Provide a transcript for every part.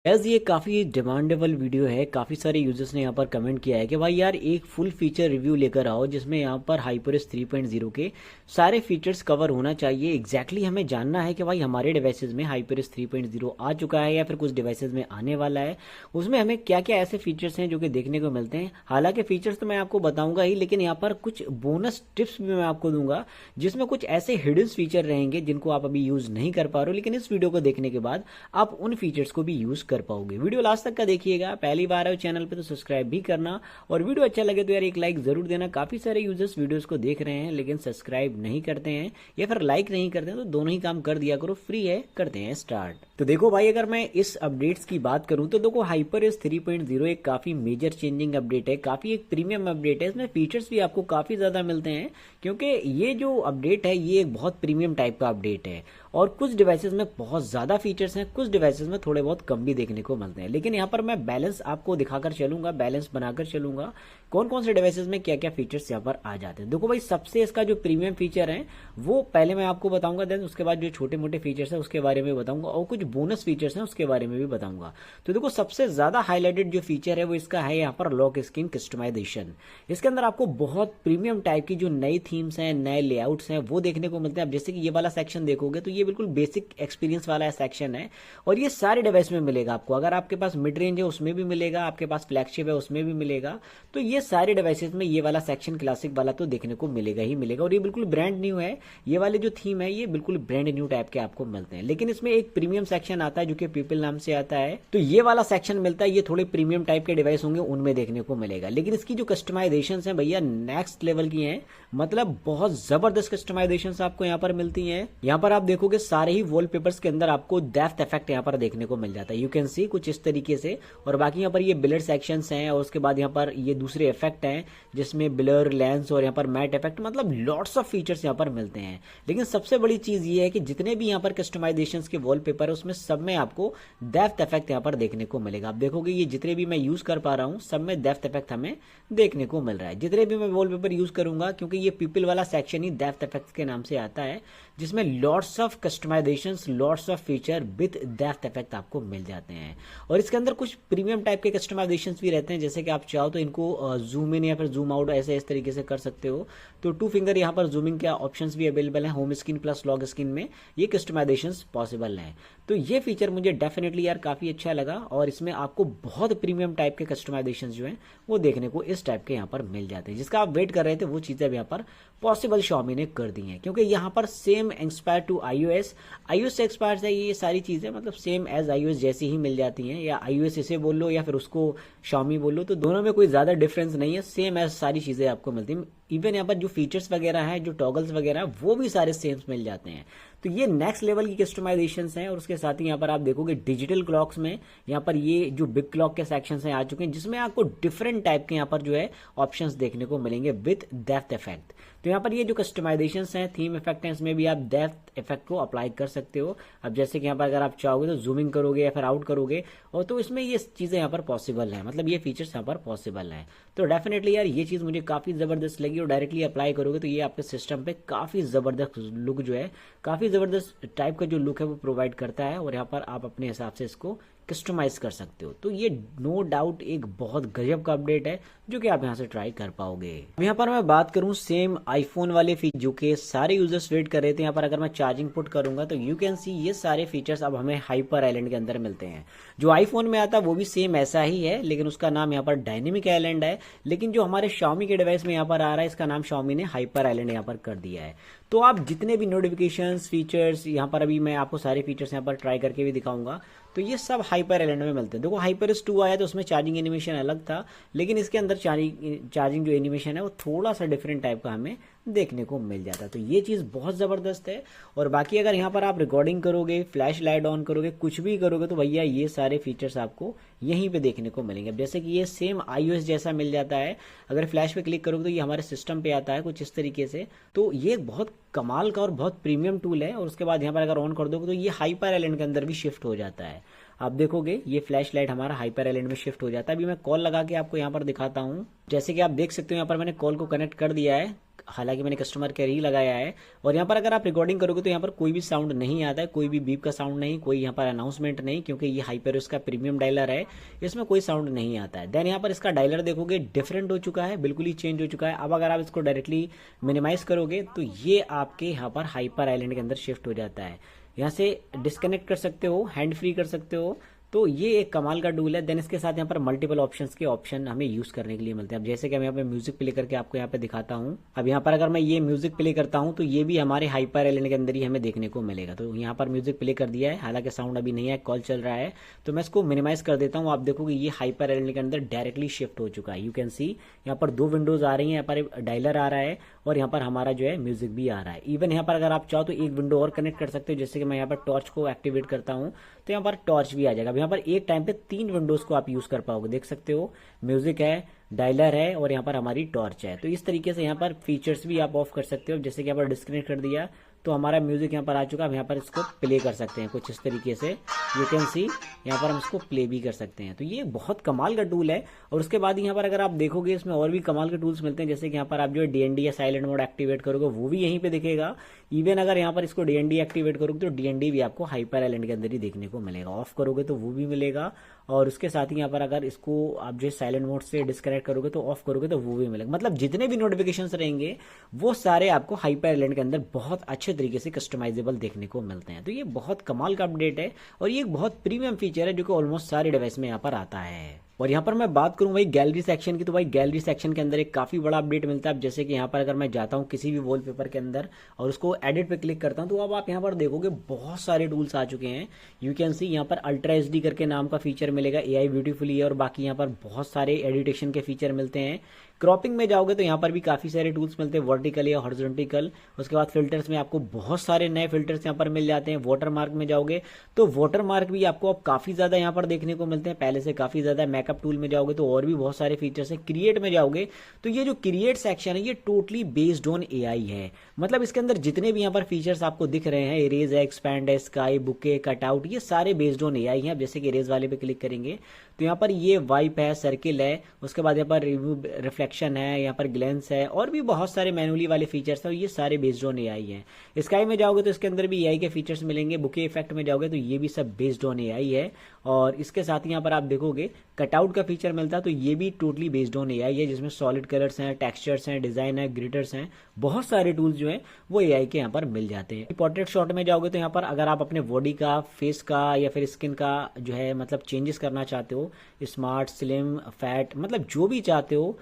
Gas ये काफ़ी demandable video है। काफ़ी सारे यूजर्स ने यहाँ पर कमेंट किया है कि भाई यार एक फुल फीचर रिव्यू लेकर आओ जिसमें यहाँ पर हाइपरएस 3.0 के सारे फीचर्स कवर होना चाहिए। एग्जैक्टली हमें जानना है कि भाई हमारे डिवाइसेस में हाइपरएस 3.0 आ चुका है या फिर कुछ डिवाइसेस में आने वाला है, उसमें हमें क्या क्या ऐसे फीचर्स हैं जो कि देखने को मिलते हैं। हालांकि फीचर्स तो मैं आपको बताऊंगा ही, लेकिन यहाँ पर कुछ बोनस टिप्स भी मैं आपको दूंगा जिसमें कुछ ऐसे हिडन फीचर रहेंगे जिनको आप अभी यूज नहीं कर पा रहे हो, लेकिन इस वीडियो को देखने के बाद आप उन फीचर्स को भी यूज कर पाओगे। वीडियो लास्ट तक का देखिएगा। पहली बार है चैनल पे तो सब्सक्राइब भी करना, और वीडियो अच्छा लगे तो यार एक लाइक जरूर देना। काफी सारे यूजर्स वीडियोस को देख रहे हैं लेकिन सब्सक्राइब नहीं करते हैं या फिर लाइक नहीं करते हैं, तो दोनों ही काम कर दिया करो। फ्री है, करते हैं स्टार्ट। तो देखो भाई, अगर मैं इस अपडेट्स की बात करूं तो देखो हाइपरएस 3.0 एक काफी मेजर चेंजिंग अपडेट है, काफी एक प्रीमियम अपडेट है। इसमें फीचर्स भी आपको काफी ज्यादा मिलते हैं क्योंकि ये जो अपडेट है ये एक बहुत प्रीमियम टाइप का अपडेट है, और कुछ डिवाइसेस में बहुत ज़्यादा फीचर्स हैं, कुछ डिवाइसेस में थोड़े बहुत कम भी देखने को मिलते हैं। लेकिन यहाँ पर मैं बैलेंस आपको दिखाकर चलूंगा, बैलेंस बनाकर चलूंगा कौन कौन से डिवाइसेस में क्या क्या फीचर्स यहाँ पर आ जाते हैं। देखो भाई, सबसे इसका जो प्रीमियम फीचर है वो पहले मैं आपको बताऊंगा, देन उसके बाद जो छोटे मोटे फीचर्स हैं उसके बारे में बताऊंगा, और कुछ बोनस फीचर्स हैं उसके बारे में भी बताऊंगा। तो देखो, सबसे ज़्यादा हाईलाइटेड जो फीचर है वो इसका है यहाँ पर लॉक स्क्रीन कस्टमाइजेशन। इसके अंदर आपको बहुत प्रीमियम टाइप की जो नई थीम्स हैं, नए लेआउट्स हैं वो देखने को मिलते हैं। अब जैसे कि ये वाला सेक्शन देखोगे तो ये बिल्कुल बेसिक एक्सपीरियंस वाला सेक्शन है, और ये सारे डिवाइस में मिलेगा आपको। अगर आपके पास मिड रेंज है उसमें भी मिलेगा, आपके पास फ्लैगशिप है उसमें भी मिलेगा। तो ये सारे डिवाइसेस में ये वाला सेक्शन क्लासिक वाला तो देखने को मिलेगा ही मिलेगा, और ये बिल्कुल ब्रांड न्यू है। ये वाले जो थीम है ये बिल्कुल ब्रांड न्यू टाइप के आपको मिलते हैं। लेकिन इसमें एक प्रीमियम सेक्शन आता है जो कि पीपल नाम से आता है, तो ये वाला सेक्शन मिलता है। ये थोड़े प्रीमियम टाइप के डिवाइस होंगे उनमें देखने को मिलेगा। लेकिन इसकी जो कस्टमाइजेशन है भैया नेक्स्ट लेवल की है, मतलब बहुत जबरदस्त कस्टमाइजेशन आपको यहाँ पर मिलती है। यहाँ पर आप देखोगे सारे ही वॉलपेपर्स के अंदर आपको डेप्थ इफेक्ट यहाँ पर देखने को मिल जाता है। यू कैन सी कुछ इस तरीके से, और बाकी यहाँ पर ये ब्लर सेक्शंस हैं, और उसके बाद यहाँ पर ये दूसरे इफेक्ट हैं जिसमें ब्लर, लेंस और यहाँ पर मैट इफेक्ट, मतलब लॉट्स ऑफ फीचर्स यहाँ पर मिलते हैं। लेकिन सबसे बड़ी चीज ये है कि जितने भी यहाँ पर कस्टमाइजेशन के वॉलपेपर है उसमें सब में आपको डेप्थ इफेक्ट यहाँ पर देखने को मिलेगा। आप देखोगे ये जितने भी मैं यूज कर पा रहा हूँ सब में डेप्थ इफेक्ट हमें देखने को मिल रहा है। जितने भी मैं वॉलपेपर यूज करूंगा, क्योंकि ये पीपल वाला सेक्शन ही डेप्थ इफेक्ट के नाम से आता है, जिसमें lots of customisations, lots of feature with depth effect आपको मिल जाते हैं। और इसके अंदर कुछ प्रीमियम टाइप के कस्टमाइजेशंस भी रहते हैं, जैसे कि आप चाहो तो इनको जूम इन या फिर जूम आउट ऐसे इस तरीके से कर सकते हो। तो 2 फिंगर यहाँ पर जूमिंग के ऑप्शंस भी अवेलेबल हैं। Home screen plus lock screen में ये कस्टमाइजेशंस पॉसिबल हैं। तो ये फीचर मुझे डेफिनेटली यार काफी अच्छा लगा, और इसमें आपको बहुत प्रीमियम टाइप के कस्टमाइजेशंस जो हैं वो देखने को इस टाइप के यहाँ पर मिल जाते हैं। जिसका आप वेट कर रहे थे वो चीजें अब यहाँ पर पॉसिबल Xiaomi ने कर दी हैं, क्योंकि यहाँ पर सेम इंस्पायर टू iOS से एक्सपायर है ये सारी चीजें, मतलब सेम एज iOS जैसी ही मिल जाती हैं। या iOS इसे बोल लो या फिर उसको Xiaomi बोल लो, तो दोनों में कोई ज्यादा डिफरेंस नहीं है, सेम एज सारी चीजें आपको मिलती हैं। इवन यहाँ पर जो फीचर्स वगैरह हैं, जो टॉगल्स वगैरह वो भी सारे सेम मिल जाते हैं। तो ये नेक्स्ट लेवल की कस्टमाइजेशन हैं। और उसके साथ ही यहाँ पर आप देखोगे डिजिटल क्लॉक्स में यहाँ पर ये जो बिग क्लॉक के सेक्शन हैं आ चुके हैं, जिसमें आपको डिफरेंट टाइप के यहाँ पर जो है ऑप्शंस देखने को मिलेंगे विद डेप्थ इफेक्ट। तो यहाँ पर ये जो कस्टमाइजेशन हैं, थीम इफेक्ट हैं, इसमें भी आप डेप्थ इफेक्ट को अप्लाई कर सकते हो। अब जैसे कि यहाँ पर अगर आप चाहोगे तो जूमिंग करोगे या फिर आउट करोगे, और तो इसमें ये चीज़ें यहाँ पर पॉसिबल हैं, मतलब ये फीचर्स यहाँ पर पॉसिबल हैं। तो डेफिनेटली यार ये चीज़ मुझे काफ़ी ज़बरदस्त लगी, और डायरेक्टली अप्लाई करोगे तो ये आपके सिस्टम पे काफ़ी ज़बरदस्त लुक जो है, काफ़ी ज़बरदस्त टाइप का जो लुक है वो प्रोवाइड करता है, और यहाँ पर आप अपने हिसाब से इसको कस्टमाइज कर सकते हो। तो ये नो डाउट एक बहुत गजब का अपडेट है जो कि आप यहाँ से ट्राई कर पाओगे। अब यहाँ पर मैं बात करूँ सेम आईफोन वाले फीचर जो कि सारे यूजर्स वेट कर रहे थे। यहाँ पर अगर मैं चार्जिंग पुट करूंगा तो यू कैन सी ये सारे फीचर्स अब हमें हाइपर आइलैंड के अंदर मिलते हैं। जो आईफोन में आता है वो भी सेम ऐसा ही है, लेकिन उसका नाम यहाँ पर डायनेमिक आइलैंड है। लेकिन जो हमारे Xiaomi के डिवाइस में यहाँ पर आ रहा है, इसका नाम Xiaomi ने हाइपर आइलैंड यहाँ पर कर दिया है। तो आप जितने भी नोटिफिकेशंस, फीचर्स, यहाँ पर अभी मैं आपको सारे फीचर्स यहाँ पर ट्राई करके भी दिखाऊंगा, तो ये सब हाइपर आइलैंड में मिलते हैं। देखो हाइपरएस 2 आया तो उसमें चार्जिंग एनिमेशन अलग था, लेकिन इसके अंदर चार्जिंग जो एनिमेशन है वो थोड़ा सा डिफरेंट टाइप का हमें देखने को मिल जाता है। तो ये चीज़ बहुत ज़बरदस्त है। और बाकी अगर यहाँ पर आप रिकॉर्डिंग करोगे, फ्लैश लाइट ऑन करोगे, कुछ भी करोगे, तो भैया ये सारे फीचर्स आपको यहीं पे देखने को मिलेंगे। अब जैसे कि ये सेम iOS जैसा मिल जाता है, अगर फ्लैश पे क्लिक करोगे तो ये हमारे सिस्टम पे आता है कुछ इस तरीके से। तो ये बहुत कमाल का और बहुत प्रीमियम टूल है। और उसके बाद यहाँ पर अगर ऑन कर दोगे तो ये हाइपर आइलैंड के अंदर भी शिफ्ट हो जाता है। आप देखोगे ये फ्लैश लाइट हमारा हाइपर आइलैंड में शिफ्ट हो जाता है। अभी मैं कॉल लगा के आपको यहाँ पर दिखाता हूँ। जैसे कि आप देख सकते हो यहाँ पर मैंने कॉल को कनेक्ट कर दिया है, हालांकि मैंने कस्टमर केयर ही लगाया है। और यहाँ पर अगर आप रिकॉर्डिंग करोगे तो यहाँ पर कोई भी साउंड नहीं आता है, कोई भी बीप का साउंड नहीं, कोई यहाँ पर अनाउंसमेंट नहीं, क्योंकि ये हाइपरस का प्रीमियम डायलर है, इसमें कोई साउंड नहीं आता है। देन यहाँ पर इसका डायलर देखोगे डिफरेंट हो चुका है, बिल्कुल ही चेंज हो चुका है। अब अगर आप इसको डायरेक्टली मिनिमाइज करोगे तो ये आपके यहाँ पर हाइपर आइलैंड के अंदर शिफ्ट हो जाता है। यहाँ से डिस्कनेक्ट कर सकते हो, हैंड फ्री कर सकते हो, तो ये एक कमाल का टूल है। देन इसके साथ यहाँ पर मल्टीपल ऑप्शंस के ऑप्शन हमें यूज करने के लिए मिलते हैं। अब जैसे कि मैं यहाँ पे म्यूजिक प्ले करके आपको यहाँ पे दिखाता हूँ। अब यहाँ पर अगर मैं ये म्यूजिक प्ले करता हूँ तो ये भी हमारे हाइपर आइलैंड के अंदर ही हमें देखने को मिलेगा। तो यहाँ पर म्यूजिक प्ले कर दिया है, हालांकि साउंड अभी नहीं है, कॉल चल रहा है, तो मैं इसको मिनिमाइज कर देता हूँ। आप देखोगे ये हाइपर आइलैंड के अंदर डायरेक्टली शिफ्ट हो चुका है। यू कैन सी यहाँ पर 2 विंडोज आ रही है, यहाँ पर डायलर आ रहा है और यहाँ पर हमारा जो है म्यूजिक भी आ रहा है। इवन यहाँ पर अगर आप चाहो तो एक विंडो और कनेक्ट कर सकते हो, जैसे कि मैं यहाँ पर टॉर्च को एक्टिवेट करता हूँ तो यहाँ पर टॉर्च भी आ जाएगा। अब यहाँ पर एक टाइम पे 3 विंडोज को आप यूज कर पाओगे, देख सकते हो, म्यूजिक है, डायलर है और यहाँ पर हमारी टॉर्च है। तो इस तरीके से यहाँ पर फीचर्स भी आप ऑफ कर सकते हो। जैसे कि यहाँ पर डिस्कनेक्ट कर दिया तो हमारा म्यूजिक यहाँ पर आ चुका है, हम यहाँ पर इसको प्ले कर सकते हैं कुछ इस तरीके से। यू कैन सी यहाँ पर हम इसको प्ले भी कर सकते हैं। तो ये बहुत कमाल का टूल है। और उसके बाद यहाँ पर अगर आप देखोगे इसमें और भी कमाल के टूल्स मिलते हैं, जैसे कि यहाँ पर आप जो है डीएनडी या साइलेंट मोड एक्टिवेट करोगे वो भी यहीं पे दिखेगा। इवन अगर यहाँ पर इसको डीएनडी एक्टिवेट करोगे तो डीएनडी भी आपको हाइपर आइलैंड के अंदर ही देखने को मिलेगा। ऑफ करोगे तो वो भी मिलेगा, और उसके साथ ही यहाँ पर अगर इसको आप जो साइलेंट मोड से डिस्कनेक्ट करोगे तो ऑफ करोगे तो वो भी मिलेगा। मतलब जितने भी नोटिफिकेशंस रहेंगे वो सारे आपको हाइपर आइलैंड के अंदर बहुत अच्छे तरीके से कस्टमाइजेबल देखने को मिलते हैं। तो ये बहुत कमाल का अपडेट है और ये एक बहुत प्रीमियम फीचर है जो कि ऑलमोस्ट सारे डिवाइस में यहाँ पर आता है। और यहाँ पर मैं बात करूँ भाई गैलरी सेक्शन की, तो भाई गैलरी सेक्शन के अंदर एक काफी बड़ा अपडेट मिलता है। अब जैसे कि यहाँ पर अगर मैं जाता हूँ किसी भी वॉलपेपर के अंदर और उसको एडिट पे क्लिक करता हूँ तो अब आप यहाँ पर देखोगे बहुत सारे टूल्स आ चुके हैं। यू कैन सी यहाँ पर अल्ट्रा एचडी करके नाम का फीचर मिलेगा, एआई ब्यूटीफुली है, और बाकी यहाँ पर बहुत सारे एडिटेशन के फीचर मिलते हैं। क्रॉपिंग में जाओगे तो यहाँ पर भी काफी सारे टूल्स मिलते हैं, वर्टिकल या हॉरिजॉन्टल। उसके बाद फिल्टर्स में आपको बहुत सारे नए फिल्टर्स यहाँ पर मिल जाते हैं। वाटर मार्क में जाओगे तो वाटर मार्क भी आपको अब काफी ज्यादा यहाँ पर देखने को मिलते हैं, पहले से काफी ज्यादा। मेकअप टूल में जाओगे तो और भी बहुत सारे फीचर्स हैं। क्रिएट में जाओगे तो ये जो क्रिएट सेक्शन है ये टोटली बेस्ड ऑन एआई है। मतलब इसके अंदर जितने भी यहाँ पर फीचर्स आपको दिख रहे हैं, इरेज है, एक्सपैंड है, स्काई, बुके, कटआउट, ये सारे बेस्ड ऑन एआई हैं। जैसे कि इरेज वाले पे क्लिक करेंगे तो यहाँ पर ये वाइप है, सर्किल है, उसके बाद यहाँ पर रिव्यू रिफ्लेक्शन है, यहाँ पर ग्लेंस है, और भी बहुत सारे मैनुअली वाले फीचर्स हैं, ये सारे बेस्ड ऑन एआई हैं। स्काई में जाओगे तो इसके अंदर भी एआई के फीचर्स मिलेंगे। बुके इफेक्ट में जाओगे तो ये भी सब बेस्ड ऑन एआई है। और इसके साथ ही यहाँ पर आप देखोगे कटआउट का फीचर मिलता है, तो ये भी टोटली बेस्ड ऑन एआई है, जिसमें सॉलिड कलर्स हैं, टेक्सचर्स हैं, डिजाइन है, ग्लिटर्स हैं, बहुत सारे टूल्स जो हैं वो एआई के यहाँ पर मिल जाते हैं। पोर्ट्रेट शॉट में जाओगे तो यहाँ पर अगर आप अपने बॉडी का, फेस का या फिर स्किन का जो है मतलब चेंजेस करना चाहते हो, स्मार्ट, स्लिम, फैट, मतलब जो भी चाहते हो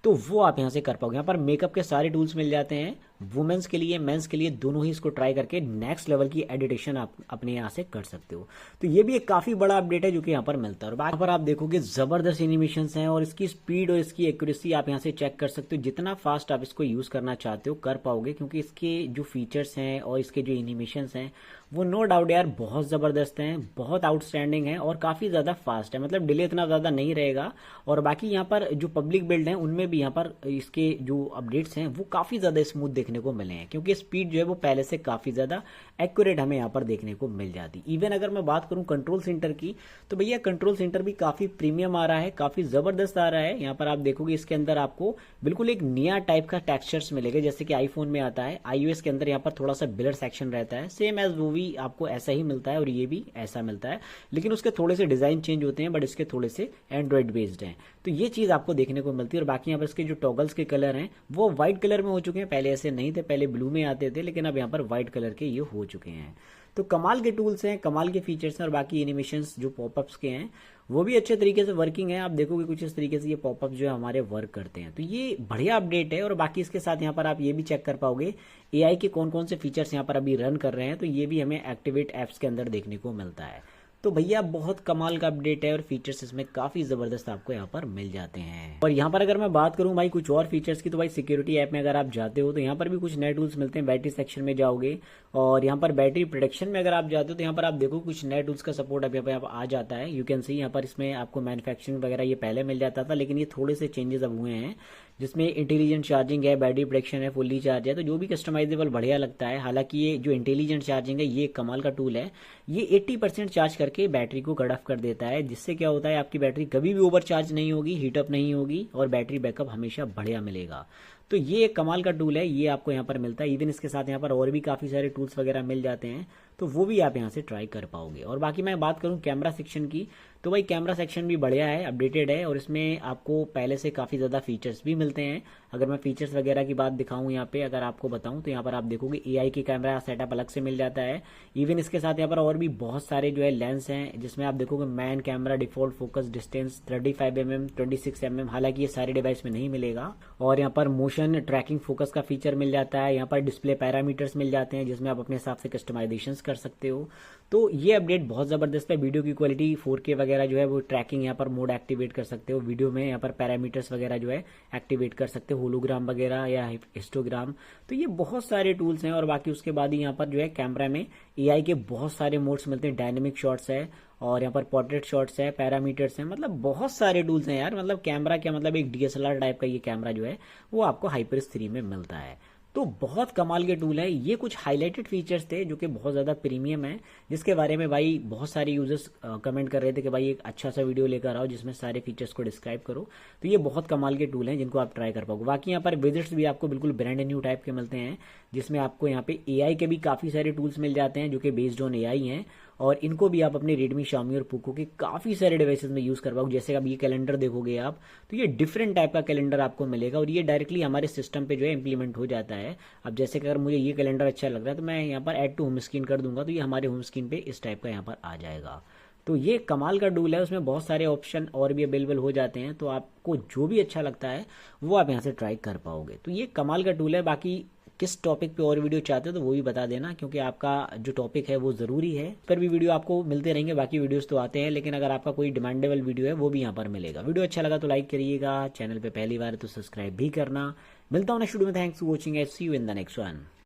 तो वो आप यहाँ से कर पाओगे। यहाँ पर मेकअप के सारे टूल्स मिल जाते हैं, वुमेन्स के लिए, मेंस के लिए, दोनों ही इसको ट्राई करके नेक्स्ट लेवल की एडिटेशन आप अपने यहाँ से कर सकते हो। तो ये भी एक काफी बड़ा अपडेट है जो कि यहाँ पर मिलता है। और यहाँ पर आप देखोगे जबरदस्त एनिमेशंस हैं और इसकी स्पीड और इसकी एक्यूरेसी आप यहाँ से चेक कर सकते हो। जितना फास्ट आप इसको यूज करना चाहते हो कर पाओगे, क्योंकि इसके जो फीचर्स हैं और इसके जो एनिमेशंस हैं वो नो डाउट यार बहुत जबरदस्त हैं, बहुत आउटस्टैंडिंग है और काफी ज्यादा फास्ट है। मतलब डिले इतना ज्यादा नहीं रहेगा। और बाकी यहाँ पर जो पब्लिक बिल्ड है उनमें भी यहाँ पर इसके जो अपडेट्स हैं वो काफी ज्यादा स्मूथ देखने को मिले हैं, क्योंकि स्पीड जो है वो पहले से काफी ज्यादा एक्यूरेट हमें यहाँ पर देखने को मिल जाती। इवन अगर मैं बात करूं कंट्रोल सेंटर की तो भैया कंट्रोल सेंटर भी काफी प्रीमियम आ रहा है, काफी जबरदस्त आ रहा है। यहाँ पर आप देखोगे इसके अंदर आपको बिल्कुल एक नया टाइप का टेक्सचर्स मिलेगा, जैसे कि आईफोन में आता है। iOS के अंदर यहाँ पर थोड़ा सा ब्लर सेक्शन रहता है, सेम एज वो भी आपको ऐसा ही मिलता है और ये भी ऐसा मिलता है, लेकिन उसके थोड़े से डिजाइन चेंज होते हैं, बट इसके थोड़े से एंड्रॉइड बेस्ड हैं। तो ये चीज आपको देखने को मिलती है। और बाकी यहाँ पर इसके जो टॉगल्स के कलर हैं वो व्हाइट कलर में हो चुके हैं, पहले ऐसे नहीं थे, पहले ब्लू में आते थे, लेकिन अब यहाँ पर व्हाइट कलर के ये हो चुके हैं। तो कमाल के टूल्स हैं, कमाल के फीचर्स हैं। और बाकी एनिमेशंस जो पॉपअप्स के हैं वो भी अच्छे तरीके से वर्किंग है। आप देखोगे कुछ इस तरीके से ये पॉपअप जो है हमारे वर्क करते हैं। तो ये बढ़िया अपडेट है। और बाकी इसके साथ यहाँ पर आप ये भी चेक कर पाओगे एआई के कौन कौन से फीचर्स यहाँ पर अभी रन कर रहे हैं, तो ये भी हमें एक्टिवेट एप्स के अंदर देखने को मिलता है। तो भैया बहुत कमाल का अपडेट है और फीचर्स इसमें काफी जबरदस्त आपको यहाँ पर मिल जाते हैं। और यहाँ पर अगर मैं बात करूँ भाई कुछ और फीचर्स की, तो भाई सिक्योरिटी ऐप में अगर आप जाते हो तो यहाँ पर भी कुछ नए टूल्स मिलते हैं। बैटरी सेक्शन में जाओगे और यहाँ पर बैटरी प्रोटेक्शन में अगर आप जाते हो तो यहाँ पर आप देखो कुछ नए टूल्स का सपोर्ट अभी यहाँ पर आ जाता है। यू कैन सी यहाँ पर इसमें आपको मैन्युफैक्चरिंग वगैरह ये पहले मिल जाता था, लेकिन ये थोड़े से चेंजेस अब हुए हैं, जिसमें इंटेलिजेंट चार्जिंग है, बैटरी प्रोटेक्शन है, फुल्ली चार्ज है, तो जो भी कस्टमाइजेबल बढ़िया लगता है। हालांकि ये जो इंटेलिजेंट चार्जिंग है ये एक कमाल का टूल है। ये 80% चार्ज करके बैटरी को कट ऑफ कर देता है, जिससे क्या होता है आपकी बैटरी कभी भी ओवर चार्ज नहीं होगी, हीटअप नहीं होगी और बैटरी बैकअप हमेशा बढ़िया मिलेगा। तो ये एक कमाल का टूल है, ये आपको यहाँ पर मिलता है। इवन इसके साथ यहाँ पर और भी काफ़ी सारे टूल्स वगैरह मिल जाते हैं, तो वो भी आप यहाँ से ट्राई कर पाओगे। और बाकी मैं बात करूँ कैमरा सेक्शन की, तो भाई कैमरा सेक्शन भी बढ़िया है, अपडेटेड है, और इसमें आपको पहले से काफ़ी ज़्यादा फीचर्स भी मिलते हैं। अगर मैं फीचर्स वगैरह की बात दिखाऊं यहाँ पे, अगर आपको बताऊं, तो यहाँ पर आप देखोगे AI की कैमरा सेटअप अलग से मिल जाता है। इवन इसके साथ यहाँ पर और भी बहुत सारे जो है लेंस हैं, जिसमें आप देखोगे man camera, default focus distance 35mm, 26mm, हालांकि ये सारे डिवाइस में नहीं मिलेगा। और यहाँ पर मोशन ट्रैकिंग फोकस का फीचर मिल जाता है। यहाँ पर डिस्प्ले पैरामीटर्स मिल जाते हैं, जिसमें आप अपने हिसाब से कस्टमाइजेशन कर सकते हो। तो ये अपडेट बहुत ज़बरदस्त है। वीडियो की क्वालिटी 4K वगैरह जो है वो ट्रैकिंग यहाँ पर मोड एक्टिवेट कर सकते हो। वीडियो में यहाँ पर पैरामीटर्स वगैरह जो है एक्टिवेट कर सकते हो, होलोग्राम वगैरह या हिस्टोग्राम। तो ये बहुत सारे टूल्स हैं। और बाकी उसके बाद ही यहाँ पर जो है कैमरा में AI के बहुत सारे मोड्स मिलते हैं। डायनेमिक शॉट्स है, और यहाँ पर पोर्ट्रेट शॉट्स है, पैरामीटर्स हैं, मतलब बहुत सारे टूल्स हैं यार। मतलब कैमरा क्या, मतलब एक DSLR टाइप का ये कैमरा जो है वो आपको HyperX 3 में मिलता है। तो बहुत कमाल के टूल है। ये कुछ हाईलाइटेड फीचर्स थे जो कि बहुत ज़्यादा प्रीमियम है, जिसके बारे में भाई बहुत सारे यूजर्स कमेंट कर रहे थे कि भाई एक अच्छा सा वीडियो लेकर आओ जिसमें सारे फीचर्स को डिस्क्राइब करो। तो ये बहुत कमाल के टूल हैं जिनको आप ट्राई कर पाओगे। बाकी यहाँ पर विजेट्स भी आपको बिल्कुल ब्रांड न्यू टाइप के मिलते हैं, जिसमें आपको यहाँ पे AI के भी काफ़ी सारे टूल्स मिल जाते हैं जो कि बेस्ड ऑन AI हैं, और इनको भी आप अपने रेडमी, शाओमी और पोको के काफ़ी सारे डिवाइसेस में यूज़ कर पाओगे। जैसे अब ये कैलेंडर देखोगे आप, तो ये डिफरेंट टाइप का कैलेंडर आपको मिलेगा, और ये डायरेक्टली हमारे सिस्टम पे जो है इंप्लीमेंट हो जाता है। अब जैसे कि अगर मुझे ये कैलेंडर अच्छा लग रहा है तो मैं यहाँ पर ऐड टू होम स्क्रीन कर दूंगा, तो ये हमारे होम स्क्रीन पे इस टाइप का यहाँ पर आ जाएगा। तो ये कमाल का टूल है, उसमें बहुत सारे ऑप्शन और भी अवेलेबल हो जाते हैं, तो आपको जो भी अच्छा लगता है वो आप यहाँ से ट्राई कर पाओगे। तो ये कमाल का टूल है। बाकी किस टॉपिक पे और वीडियो चाहते हो तो वो भी बता देना, क्योंकि आपका जो टॉपिक है वो ज़रूरी है। इस पर भी वीडियो आपको मिलते रहेंगे, बाकी वीडियोस तो आते हैं, लेकिन अगर आपका कोई डिमांडेबल वीडियो है वो भी यहाँ पर मिलेगा। वीडियो अच्छा लगा तो लाइक करिएगा, चैनल पे पहली बार है तो सब्सक्राइब भी करना। मिलता हूँ नेक्स्ट वीडियो में। Thanks for watching, see you in the next one.